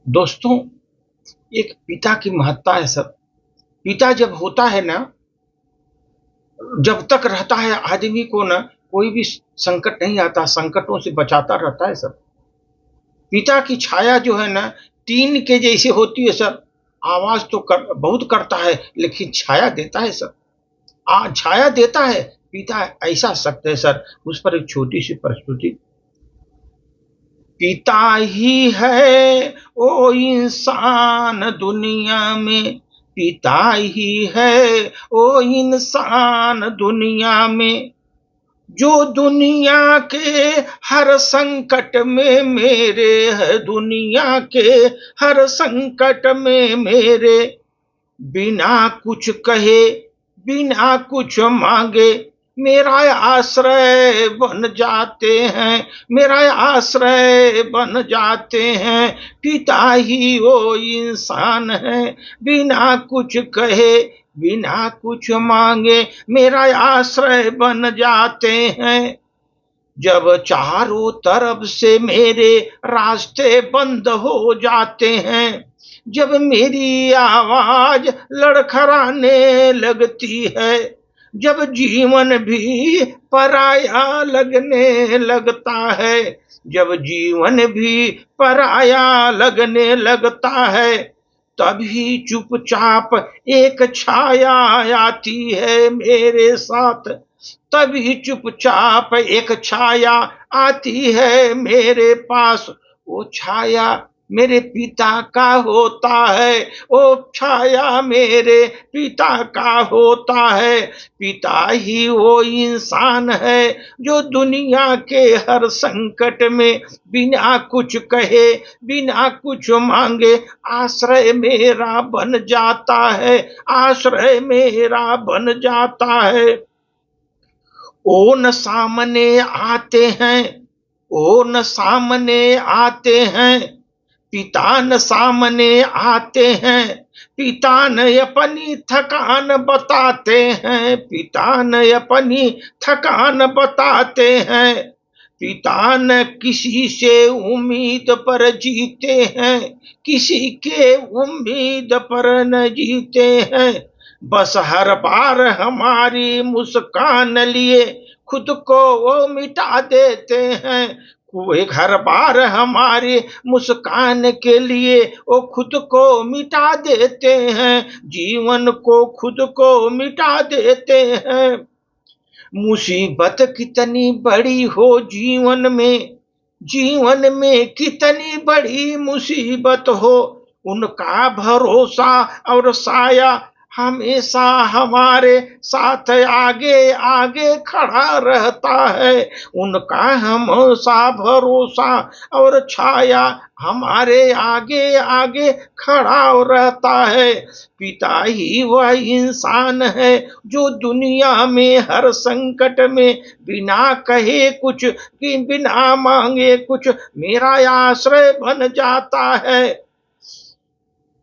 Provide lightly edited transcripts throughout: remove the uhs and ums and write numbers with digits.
दोस्तों, एक पिता की महत्ता है सब। पिता जब होता है ना, जब तक रहता है आदमी को ना कोई भी संकट नहीं आता, संकटों से बचाता रहता है सब। पिता की छाया जो है ना, टीन के जैसे होती है सर। आवाज तो बहुत करता है, लेकिन छाया देता है सर। छाया देता है। पिता ऐसा सत्य है सर। उस पर एक छोटी सी प्रस्तुति। पिता ही है ओ इंसान दुनिया में, पिता ही है ओ इंसान दुनिया में, जो दुनिया के हर संकट में मेरे है, दुनिया के हर संकट में मेरे, बिना कुछ कहे बिना कुछ मांगे मेरा आश्रय बन जाते हैं, मेरा आश्रय बन जाते हैं। पिता ही वो इंसान है, बिना कुछ कहे बिना कुछ मांगे मेरा आश्रय बन जाते हैं। जब चारों तरफ से मेरे रास्ते बंद हो जाते हैं, जब मेरी आवाज लड़खड़ाने लगती है, जब जीवन भी पराया लगने लगता है, जब जीवन भी पराया लगने लगता है, तभी चुपचाप एक छाया आती है मेरे साथ, तभी चुपचाप एक छाया आती है मेरे पास। वो छाया मेरे पिता का होता है, वो छाया मेरे पिता का होता है। पिता ही वो इंसान है जो दुनिया के हर संकट में बिना कुछ कहे बिना कुछ मांगे आश्रय मेरा बन जाता है, आश्रय मेरा बन जाता है। ओ न सामने आते हैं, ओ न सामने आते हैं, पिता न सामने आते हैं, पिता न अपनी थकान बताते हैं, पिता न अपनी थकान बताते हैं, पिता न किसी से उम्मीद पर जीते हैं, किसी के उम्मीद पर न जीते हैं। बस हर बार हमारी मुस्कान लिए खुद को वो मिटा देते हैं। वो एक हर बार हमारी मुस्कान के लिए वो खुद को मिटा देते हैं, जीवन को खुद को मिटा देते हैं। मुसीबत कितनी बड़ी हो जीवन में, जीवन में कितनी बड़ी मुसीबत हो, उनका भरोसा और साया हमेशा हमारे साथ आगे आगे खड़ा रहता है। उनका हमेशा भरोसा और छाया हमारे आगे आगे खड़ा रहता है। पिता ही वह इंसान है जो दुनिया में हर संकट में बिना कहे कुछ कि बिना मांगे कुछ मेरा आश्रय बन जाता है।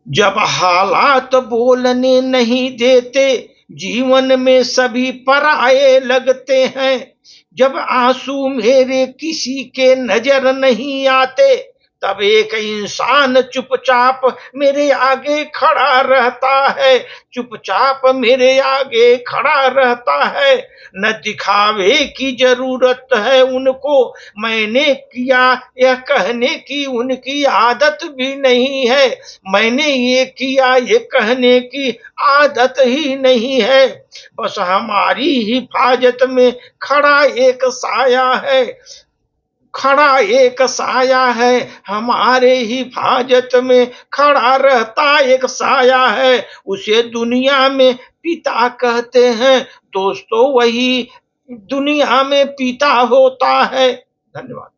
जब हालात बोलने नहीं देते, जीवन में सभी पराये लगते हैं, जब आंसू मेरे किसी के नजर नहीं आते, तब एक इंसान चुपचाप मेरे आगे खड़ा रहता है, चुपचाप मेरे आगे खड़ा रहता है। न दिखावे की जरूरत है उनको, मैंने किया यह कहने की उनकी आदत भी नहीं है, मैंने ये किया ये कहने की आदत ही नहीं है। बस हमारी हिफाजत में खड़ा एक साया है, खड़ा एक साया है, हमारे हिफाजत में खड़ा रहता एक साया है। उसे दुनिया में पिता कहते हैं। दोस्तों, वही दुनिया में पिता होता है। धन्यवाद।